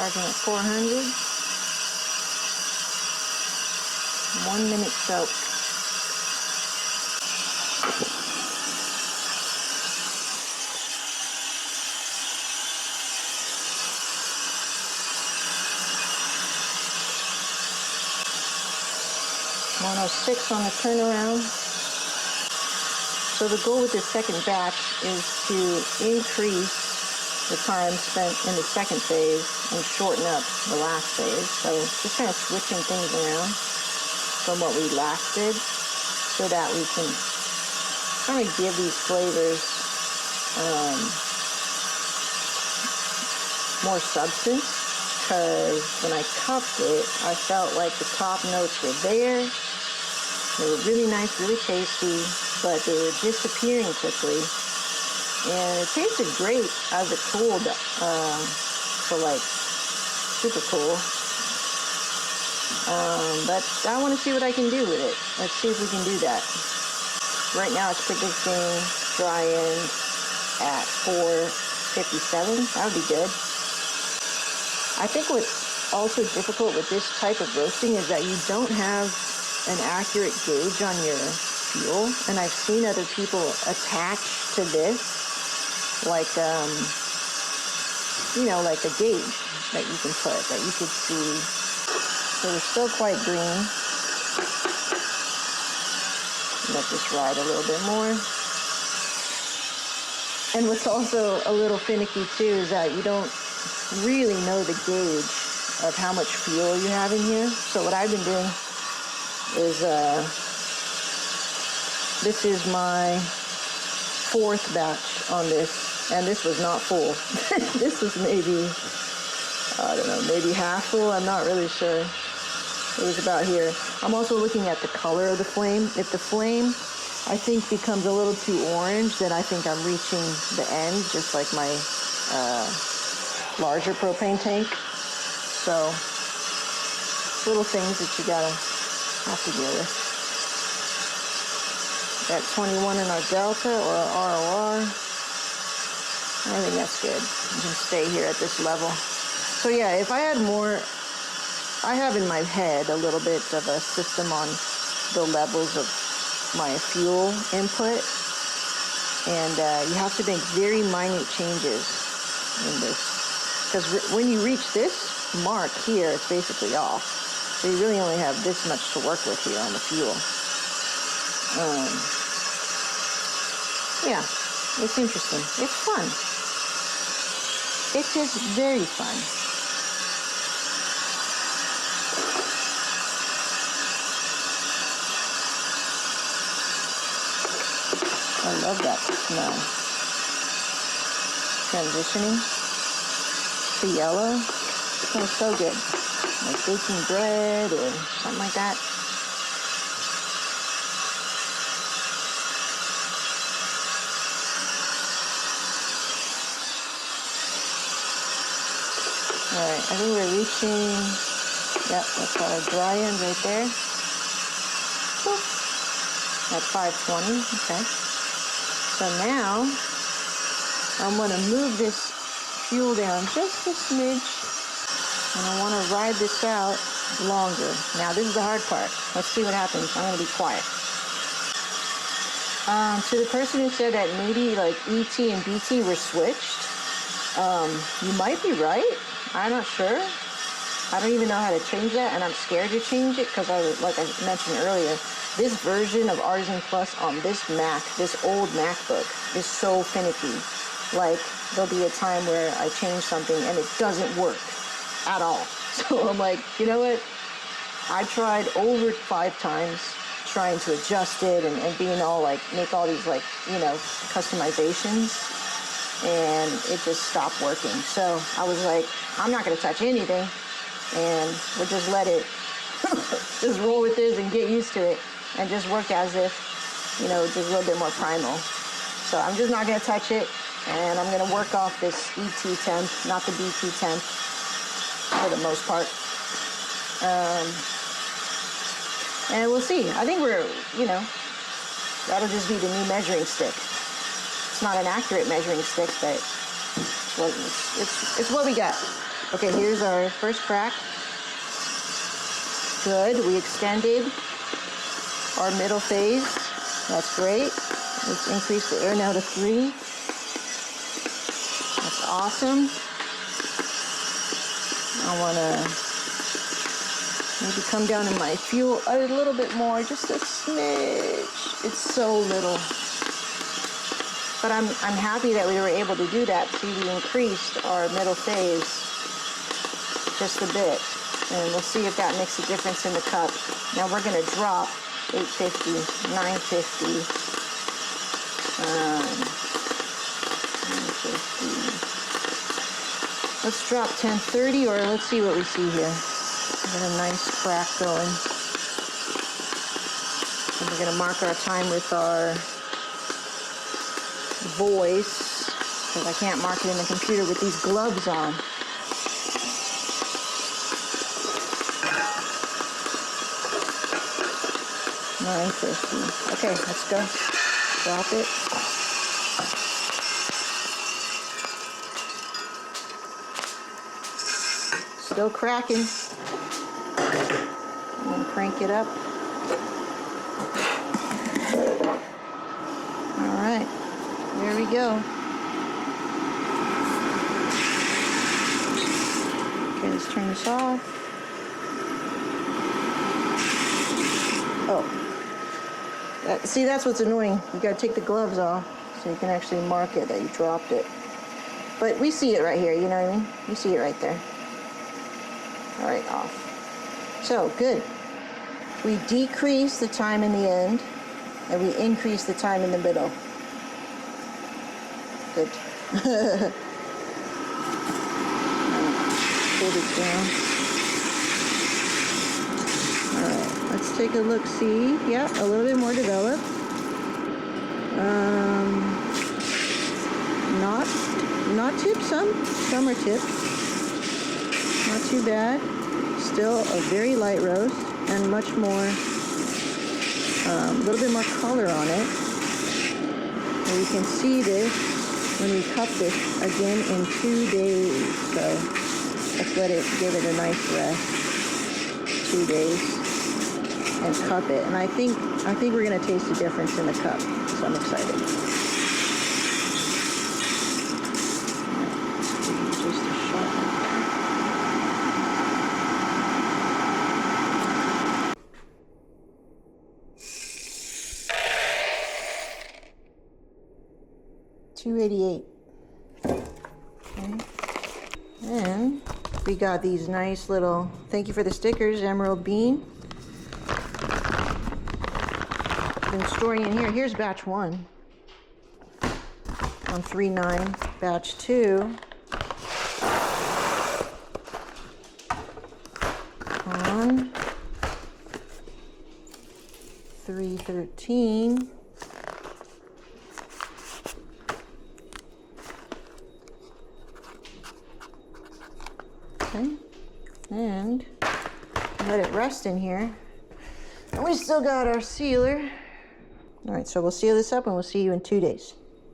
Starting at 400. 1 minute soak. $106 on the turnaround. So the goal with this second batch is to increase the time spent in the second phase and shorten up the last phase. So just kind of switching things around from what we last did so that we can kind of give these flavors more substance. Because when I cupped it, I felt like the top notes were there. They were really nice, really tasty, but they were disappearing quickly. And it tasted great as it cooled, so like super cool. But I want to see what I can do with it. Let's see if we can do that. Right now it's predicting dry end at 457. That would be good. I think what's also difficult with this type of roasting is that you don't have an accurate gauge on your fuel. And I've seen other people attach to this like, like a gauge that you can put, that you could see. So they're still quite green. Let this ride a little bit more. And what's also a little finicky too is that you don't really know the gauge of how much fuel you have in here. So what I've been doing is this is my 4th batch on this, and this was not full. This was maybe, I don't know, maybe half full. I'm not really sure. It was about here. I'm also looking at the color of the flame. If the flame, I think, becomes a little too orange, then I think I'm reaching the end, just like my larger propane tank. So little things that you gotta have to deal with. Got 21 in our delta or our ROR. I think that's good. You can stay here at this level. So yeah, if I had more, I have in my head a little bit of a system on the levels of my fuel input, and you have to make very minute changes in this, because when you reach this mark here, it's basically off. So you really only have this much to work with here on the fuel. Yeah, it's interesting. It's fun. It is very fun. I love that smell. Transitioning to yellow. It smells so good. Like baking bread or something like that. Alright, I think we're reaching, yep, that's our dry end right there. Boop. At 520, okay. So now, I'm going to move this fuel down just a smidge, and I want to ride this out longer. Now, this is the hard part. Let's see what happens. I'm going to be quiet. To the person who said that maybe like ET and BT were switched, you might be right. I'm not sure. I don't even know how to change that, and I'm scared to change it because, like I mentioned earlier, this version of Artisan Plus on this Mac, this old MacBook, is so finicky. Like, there'll be a time where I change something and it doesn't work at all. So I'm like, you know what? I tried over 5 times trying to adjust it and being all like, make all these like, you know, customizations, and it just stopped working. So I was like, I'm not going to touch anything, and we'll just let it just roll with this and get used to it and just work as if, you know, just a little bit more primal. So I'm just not going to touch it, and I'm going to work off this ET temp, not the BT temp, for the most part. And we'll see. I think we're, you know, that'll just be the new measuring stick. It's not an accurate measuring stick, but it's what we got. Okay, here's our first crack. Good, we extended our middle phase. That's great. Let's increase the air now to 3. That's awesome. I want to maybe come down in my fuel a little bit more, just a smidge. It's so little. But I'm happy that we were able to do that. See, we increased our middle phase just a bit. And we'll see if that makes a difference in the cup. Now we're going to drop 850, 950, 950. Let's drop 1030, or let's see what we see here. We got a nice crack going. And we're going to mark our time with our voice, because I can't mark it in the computer with these gloves on. $9.50. Okay, let's go. Drop it. Still cracking. I'm gonna crank it up. All right, there we go. Okay, let's turn this off. Oh. See, that's what's annoying. You gotta take the gloves off so you can actually mark it that you dropped it. But we see it right here, you know what I mean? You see it right there. All right, off. So, good. We decrease the time in the end, and we increase the time in the middle. Good. Hold it down. Let's take a look, see. Yeah, a little bit more developed. Not tipped, some are tipped. Not too bad. Still a very light roast and much more, a little bit more color on it. And you can see this when we cup this again in 2 days. So let's give it a nice rest. 2 days. And cup it, and I think we're gonna taste the difference in the cup, so I'm excited. Just a shot. $2.88. Okay. And we got these nice little, thank you for the stickers, Emerald Bean. Been storing in here. Here's batch 1 on 3.9. Batch 2 on 3.13. Okay, and let it rest in here. And we still got our sealer. All right, so we'll seal this up and we'll see you in 2 days.